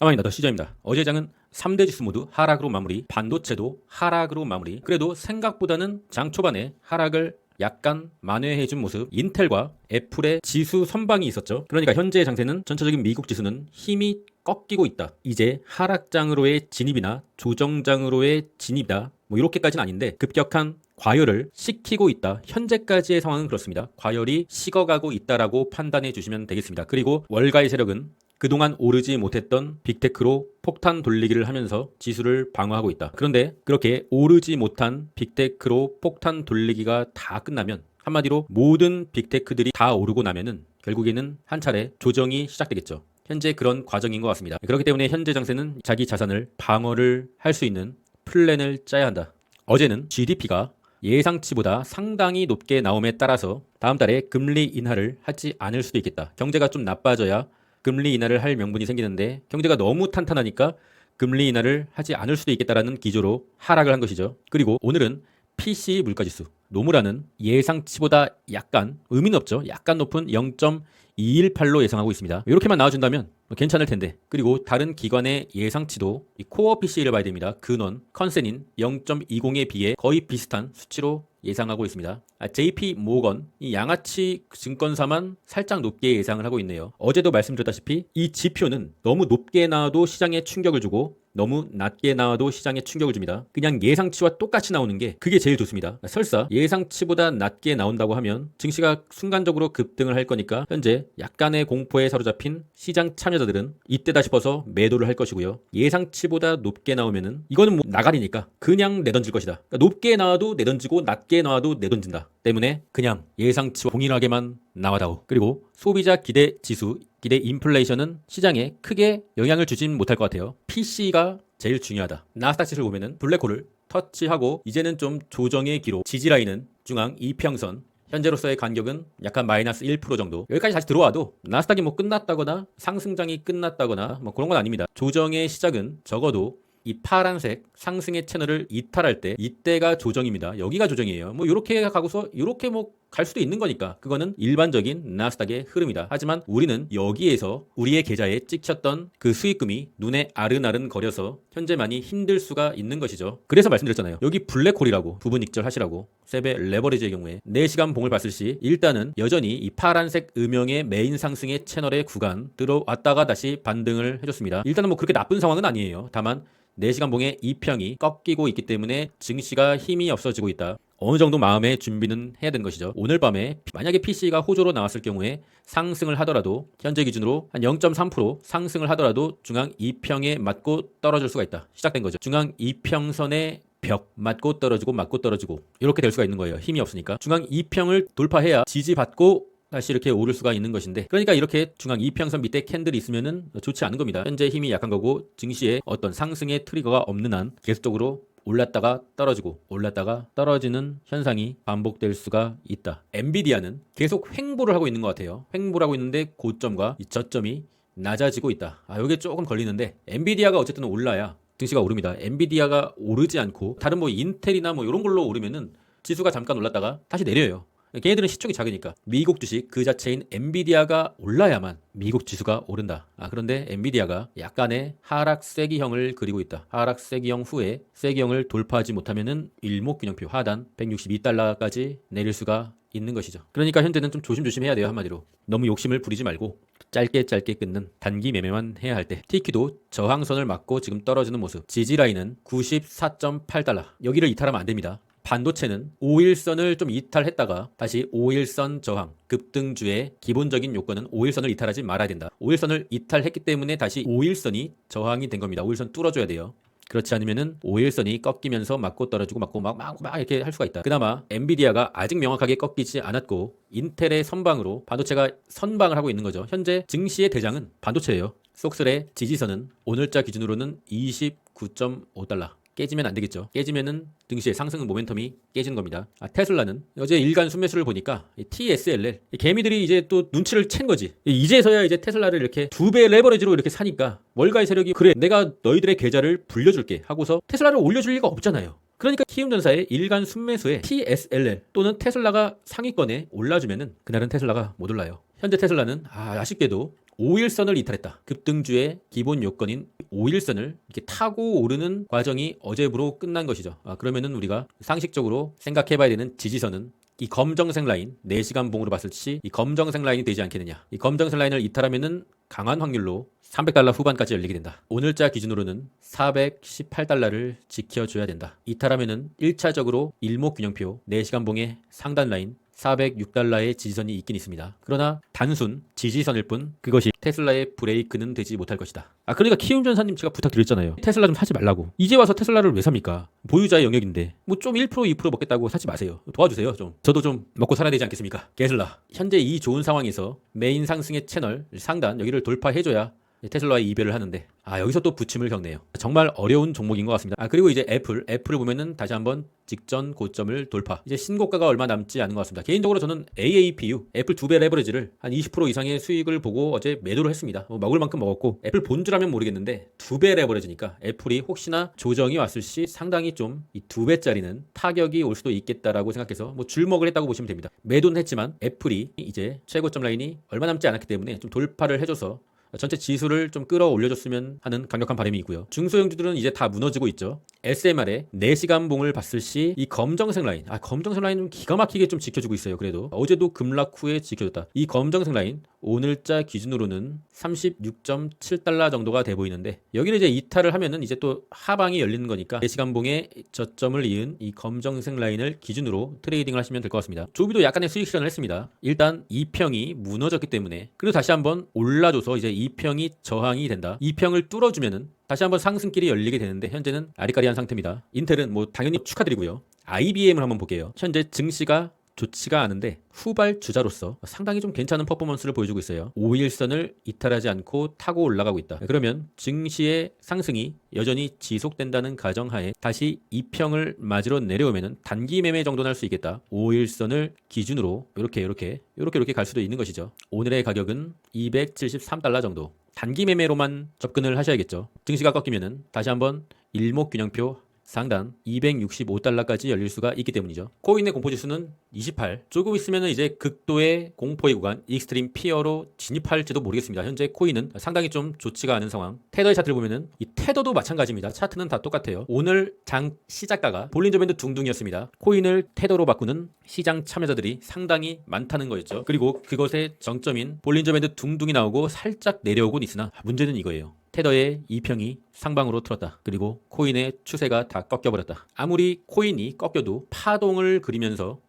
아마입니다. 시저입니다. 어제 장은 3대 지수 모두 하락으로 마무리, 반도체도 하락으로 마무리. 그래도 생각보다는 장 초반에 하락을 약간 만회해준 모습, 인텔과 애플의 지수 선방이 있었죠. 그러니까 현재의 장세는 전체적인 미국 지수는 힘이 꺾이고 있다. 이제 하락장으로의 진입이나 조정장으로의 진입이다. 뭐 이렇게까지는 아닌데 급격한 과열을 식히고 있다. 현재까지의 상황은 그렇습니다. 과열이 식어가고 있다라고 판단해 주시면 되겠습니다. 그리고 월가의 세력은 그동안 오르지 못했던 빅테크로 폭탄 돌리기를 하면서 지수를 방어하고 있다. 그런데 그렇게 오르지 못한 빅테크로 폭탄 돌리기가 다 끝나면, 한마디로 모든 빅테크들이 다 오르고 나면은 결국에는 한 차례 조정이 시작되겠죠. 현재 그런 과정인 것 같습니다. 그렇기 때문에 현재 장세는 자기 자산을 방어를 할 수 있는 플랜을 짜야 한다. 어제는 GDP가 예상치보다 상당히 높게 나옴에 따라서 다음 달에 금리 인하를 하지 않을 수도 있겠다. 경제가 좀 나빠져야 금리 인하를 할 명분이 생기는데 경제가 너무 탄탄하니까 금리 인하를 하지 않을 수도 있겠다라는 기조로 하락을 한 것이죠. 그리고 오늘은 PC 물가지수 노무라는 예상치보다 약간 의미는 없죠. 약간 높은 0.218로 예상하고 있습니다. 이렇게만 나와준다면 괜찮을 텐데. 그리고 다른 기관의 예상치도 이 코어 PC를 봐야 됩니다. 근원 컨센인 0.20에 비해 거의 비슷한 수치로 예상하고 있습니다. JP 모건 이 양아치 증권사만 살짝 높게 예상을 하고 있네요. 어제도 말씀드렸다시피 이 지표는 너무 높게 나와도 시장에 충격을 주고 너무 낮게 나와도 시장에 충격을 줍니다. 그냥 예상치와 똑같이 나오는 게 그게 제일 좋습니다. 설사 예상치보다 낮게 나온다고 하면 증시가 순간적으로 급등을 할 거니까 현재 약간의 공포에 사로잡힌 시장 참여자들은 이때다 싶어서 매도를 할 것이고요. 예상치보다 높게 나오면은 이거는 뭐 나가리니까 그냥 내던질 것이다. 그러니까 높게 나와도 내던지고 낮게 나와도 내던진다. 때문에 그냥 예상치와 동일하게만 나와다오. 그리고 소비자 기대 지수, 기대 인플레이션은 시장에 크게 영향을 주진 못할 것 같아요. PC가 제일 중요하다. 나스닥 지수를 보면은 블랙홀을 터치하고 이제는 좀 조정의 기로, 지지라인은 중앙 이평선, 현재로서의 간격은 약간 마이너스 1% 정도. 여기까지 다시 들어와도 나스닥이 뭐 끝났다거나 상승장이 끝났다거나 뭐 그런 건 아닙니다. 조정의 시작은 적어도 이 파란색 상승의 채널을 이탈할 때, 이때가 조정입니다. 여기가 조정이에요. 뭐 이렇게 가고서 이렇게 뭐 갈 수도 있는 거니까 그거는 일반적인 나스닥의 흐름이다. 하지만 우리는 여기에서 우리의 계좌에 찍혔던 그 수익금이 눈에 아른아른 거려서 현재 많이 힘들 수가 있는 것이죠. 그래서 말씀드렸잖아요. 여기 블랙홀이라고 부분 익절하시라고. 셉의 레버리지의 경우에 4시간 봉을 봤을 시 일단은 여전히 이 파란색 음영의 메인 상승의 채널의 구간 들어왔다가 다시 반등을 해줬습니다. 일단은 뭐 그렇게 나쁜 상황은 아니에요. 다만 4시간 봉의 이평이 꺾이고 있기 때문에 증시가 힘이 없어지고 있다. 어느 정도 마음의 준비는 해야 되는 것이죠. 오늘 밤에 만약에 PC가 호조로 나왔을 경우에 상승을 하더라도 현재 기준으로 한 0.3% 상승을 하더라도 중앙 이평에 맞고 떨어질 수가 있다. 시작된 거죠. 중앙 이평선의 벽 맞고 떨어지고 이렇게 될 수가 있는 거예요. 힘이 없으니까. 중앙 이평을 돌파해야 지지받고 다시 이렇게 오를 수가 있는 것인데, 그러니까 이렇게 중앙 이평선 밑에 캔들이 있으면은 좋지 않은 겁니다. 현재 힘이 약한 거고 증시에 어떤 상승의 트리거가 없는 한 계속적으로 올랐다가 떨어지고 올랐다가 떨어지는 현상이 반복될 수가 있다. 엔비디아는 계속 횡보를 하고 있는 것 같아요. 횡보를 하고 있는데 고점과 이 저점이 낮아지고 있다. 이게 조금 걸리는데 엔비디아가 어쨌든 올라야 증시가 오릅니다. 엔비디아가 오르지 않고 다른 뭐 인텔이나 뭐 이런 걸로 오르면은 지수가 잠깐 올랐다가 다시 내려요. 걔네들은 시총이 작으니까. 미국 주식 그 자체인 엔비디아가 올라야만 미국 지수가 오른다. 그런데 엔비디아가 약간의 하락 쐐기형을 그리고 있다. 하락 쐐기형 후에 쐐기형을 돌파하지 못하면은 일목균형표 하단 162달러까지 내릴 수가 있는 것이죠. 그러니까 현재는 좀 조심조심해야 돼요. 한마디로 너무 욕심을 부리지 말고 짧게 끊는 단기 매매만 해야 할 때. TQ도 저항선을 맞고 지금 떨어지는 모습. 지지라인은 94.8달러. 여기를 이탈하면 안 됩니다. 반도체는 5일선을 좀 이탈했다가 다시 5일선 저항, 급등주의 기본적인 요건은 5일선을 이탈하지 말아야 된다. 5일선을 이탈했기 때문에 다시 5일선이 저항이 된 겁니다. 5일선 뚫어줘야 돼요. 그렇지 않으면은 5일선이 꺾이면서 맞고 떨어지고 맞고 막 이렇게 할 수가 있다. 그나마 엔비디아가 아직 명확하게 꺾이지 않았고 인텔의 선방으로 반도체가 선방을 하고 있는 거죠. 현재 증시의 대장은 반도체예요. 속설의 지지선은 오늘자 기준으로는 29.5달러. 깨지면 안 되겠죠. 깨지면은 증시의 상승 모멘텀이 깨지는 겁니다. 테슬라는 어제 일간 순매수를 보니까 TSLL 개미들이 이제 또 눈치를 챈 거지. 이제서야 이제 테슬라를 이렇게 2배 레버리지로 이렇게 사니까 월가의 세력이 그래 내가 너희들의 계좌를 불려줄게 하고서 테슬라를 올려줄 리가 없잖아요. 그러니까 키움전사의 일간 순매수에 TSLL 또는 테슬라가 상위권에 올라주면은 그날은 테슬라가 못 올라요. 현재 테슬라는 아쉽게도 5일선을 이탈했다. 급등주의 기본 요건인 5일선을 이렇게 타고 오르는 과정이 어제부로 끝난 것이죠. 그러면은 우리가 상식적으로 생각해봐야 되는 지지선은 이 검정색 라인, 4시간 봉으로 봤을 시 이 검정색 라인이 되지 않겠느냐. 이 검정색 라인을 이탈하면은 강한 확률로 300달러 후반까지 열리게 된다. 오늘자 기준으로는 418달러를 지켜줘야 된다. 이탈하면은 1차적으로 일목균형표 4시간 봉의 상단 라인 406달러의 지지선이 있긴 있습니다. 그러나 단순 지지선일 뿐 그것이 테슬라의 브레이크는 되지 못할 것이다. 그러니까 키움전사님 제가 부탁드렸잖아요. 테슬라 좀 사지 말라고. 이제 와서 테슬라를 왜 삽니까? 보유자의 영역인데 뭐 좀 1% 2% 먹겠다고 사지 마세요. 도와주세요 좀. 저도 좀 먹고 살아야 되지 않겠습니까? 테슬라. 현재 이 좋은 상황에서 메인 상승의 채널 상단 여기를 돌파해줘야 테슬라와의 이별을 하는데 여기서 또 부침을 겪네요. 정말 어려운 종목인 것 같습니다. 그리고 이제 애플을 보면은 다시 한번 직전 고점을 돌파. 이제 신고가가 얼마 남지 않은 것 같습니다. 개인적으로 저는 AAPU 애플 2배 레버리지를 한 20% 이상의 수익을 보고 어제 매도를 했습니다. 먹을 만큼 먹었고 애플 본주라면 모르겠는데 2배 레버리지니까 애플이 혹시나 조정이 왔을 시 상당히 좀 이 2배짜리는 타격이 올 수도 있겠다라고 생각해서 뭐 줄먹을 했다고 보시면 됩니다. 매도는 했지만 애플이 이제 최고점 라인이 얼마 남지 않았기 때문에 좀 돌파를 해줘서 전체 지수를 좀 끌어올려줬으면 하는 강력한 바람이 있고요. 중소형주들은 이제 다 무너지고 있죠. SMR의 4시간 봉을 봤을 시 이 검정색 라인, 검정색 라인 좀 기가 막히게 좀 지켜주고 있어요. 그래도 어제도 급락 후에 지켜줬다. 이 검정색 라인 오늘자 기준으로는 36.7달러 정도가 돼 보이는데 여기를 이제 이탈을 하면은 이제 또 하방이 열리는 거니까 4시간 봉의 저점을 이은 이 검정색 라인을 기준으로 트레이딩을 하시면 될 것 같습니다. 조비도 약간의 수익 실현을 했습니다. 일단 2평이 무너졌기 때문에 그리고 다시 한번 올라줘서 이제 2평이 저항이 된다. 2평을 뚫어주면은 다시 한번 상승길이 열리게 되는데 현재는 아리까리한 상태입니다. 인텔은 뭐 당연히 축하드리고요. IBM을 한번 볼게요. 현재 증시가 좋지가 않은데 후발주자로서 상당히 좀 괜찮은 퍼포먼스를 보여주고 있어요. 5일선을 이탈하지 않고 타고 올라가고 있다. 그러면 증시의 상승이 여전히 지속된다는 가정하에 다시 2평을 맞으러 내려오면 단기 매매 정도는 할 수 있겠다. 5일선을 기준으로 이렇게 갈 수도 있는 것이죠. 오늘의 가격은 273달러 정도. 단기 매매로만 접근을 하셔야겠죠. 증시가 꺾이면은 다시 한번 일목균형표 상단 265달러까지 열릴 수가 있기 때문이죠. 코인의 공포지수는 28. 조금 있으면 이제 극도의 공포의 구간 익스트림 피어로 진입할지도 모르겠습니다. 현재 코인은 상당히 좀 좋지가 않은 상황. 테더의 차트를 보면은 이 테더도 마찬가지입니다. 차트는 다 똑같아요. 오늘 장 시작가가 볼린저 밴드 둥둥이었습니다. 코인을 테더로 바꾸는 시장 참여자들이 상당히 많다는 거였죠. 그리고 그것의 정점인 볼린저 밴드 둥둥이 나오고 살짝 내려오곤 있으나 문제는 이거예요. 테더의 2평이 상방으로 틀었다. 그리고 코인의 추세가 다 꺾여버렸다. 아무리 코인이 꺾여도 파동을 그리면서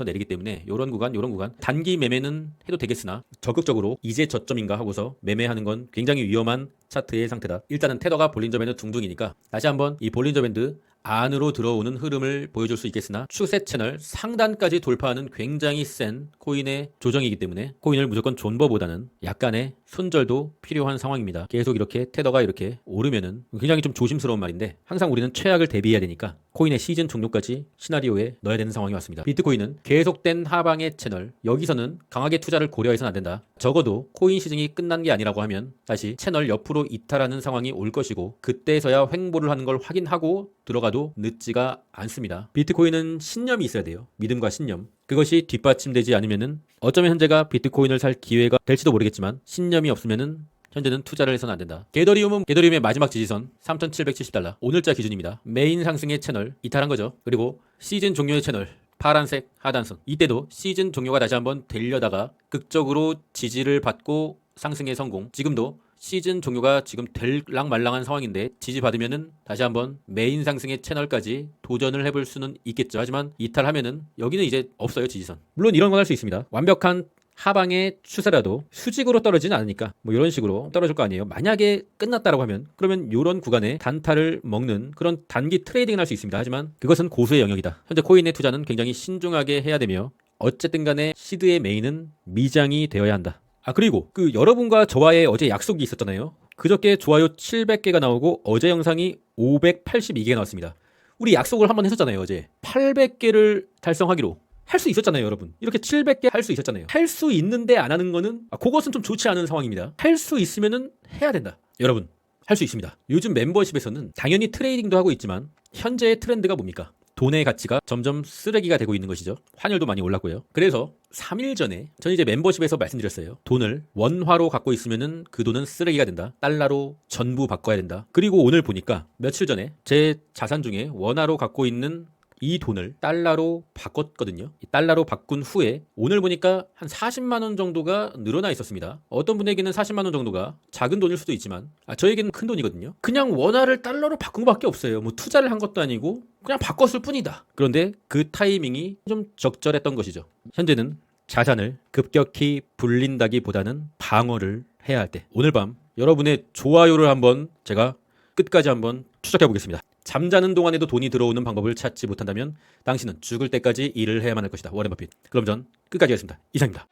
내리기 때문에 이런 구간 단기 매매는 해도 되겠으나 적극적으로 이제 저점인가 하고서 매매하는 건 굉장히 위험한 차트의 상태다. 일단은 테더가 볼린저 밴드 둥둥이니까 다시 한번 이 볼린저 밴드 안으로 들어오는 흐름을 보여줄 수 있겠으나 추세 채널 상단까지 돌파하는 굉장히 센 코인의 조정이기 때문에 코인을 무조건 존버보다는 약간의 손절도 필요한 상황입니다. 계속 이렇게 테더가 이렇게 오르면은 굉장히 좀 조심스러운 말인데 항상 우리는 최악을 대비해야 되니까 코인의 시즌 종료까지 시나리오에 넣어야 되는 상황이 왔습니다. 비트코인은 계속된 하방의 채널 여기서는 강하게 투자를 고려해서는 안 된다. 적어도 코인 시즌이 끝난 게 아니라고 하면 다시 채널 옆으로 이탈하는 상황이 올 것이고 그때서야 횡보를 하는 걸 확인하고 들어가도 늦지가 않습니다. 비트코인은 신념이 있어야 돼요. 믿음과 신념. 그것이 뒷받침되지 않으면은 어쩌면 현재가 비트코인을 살 기회가 될지도 모르겠지만 신념이 없으면은 현재는 투자를 해서는 안 된다. 게더리움의 마지막 지지선 3,770달러. 오늘자 기준입니다. 메인 상승의 채널 이탈한 거죠. 그리고 시즌 종료의 채널 파란색 하단선. 이때도 시즌 종료가 다시 한번 되려다가 극적으로 지지를 받고 상승의 성공. 지금도 시즌 종료가 지금 될랑말랑한 상황인데 지지받으면은 다시 한번 메인 상승의 채널까지 도전을 해볼 수는 있겠죠. 하지만 이탈하면은 여기는 이제 없어요. 지지선. 물론 이런 건 할 수 있습니다. 완벽한 하방의 추세라도 수직으로 떨어지는 않으니까 뭐 이런 식으로 떨어질 거 아니에요. 만약에 끝났다라고 하면 그러면 이런 구간에 단타를 먹는 그런 단기 트레이딩을 할 수 있습니다. 하지만 그것은 고수의 영역이다. 현재 코인의 투자는 굉장히 신중하게 해야 되며 어쨌든 간에 시드의 메인은 미장이 되어야 한다. 그리고 그 여러분과 저와의 어제 약속이 있었잖아요. 그저께 좋아요 700개가 나오고 어제 영상이 582개가 나왔습니다. 우리 약속을 한번 했었잖아요. 어제 800개를 달성하기로 할 수 있었잖아요. 여러분 이렇게 700개 할 수 있었잖아요. 할 수 있는데 안 하는 거는 그것은 좀 좋지 않은 상황입니다. 할 수 있으면은 해야 된다. 여러분 할 수 있습니다. 요즘 멤버십에서는 당연히 트레이딩도 하고 있지만 현재의 트렌드가 뭡니까? 돈의 가치가 점점 쓰레기가 되고 있는 것이죠. 환율도 많이 올랐고요. 그래서 3일 전에 저는 이제 멤버십에서 말씀드렸어요. 돈을 원화로 갖고 있으면은 그 돈은 쓰레기가 된다. 달러로 전부 바꿔야 된다. 그리고 오늘 보니까 며칠 전에 제 자산 중에 원화로 갖고 있는 이 돈을 달러로 바꿨거든요. 이 달러로 바꾼 후에 오늘 보니까 한 40만 원 정도가 늘어나 있었습니다. 어떤 분에게는 40만 원 정도가 작은 돈일 수도 있지만 저에게는 큰 돈이거든요. 그냥 원화를 달러로 바꾼 것밖에 없어요. 뭐 투자를 한 것도 아니고 그냥 바꿨을 뿐이다. 그런데 그 타이밍이 좀 적절했던 것이죠. 현재는 자산을 급격히 불린다기보다는 방어를 해야 할 때, 오늘 밤 여러분의 좋아요를 한번 제가 끝까지 한번 추적해 보겠습니다. 잠자는 동안에도 돈이 들어오는 방법을 찾지 못한다면 당신은 죽을 때까지 일을 해야만 할 것이다. 워렌 버핏. 그럼 전 끝까지 하겠습니다. 이상입니다.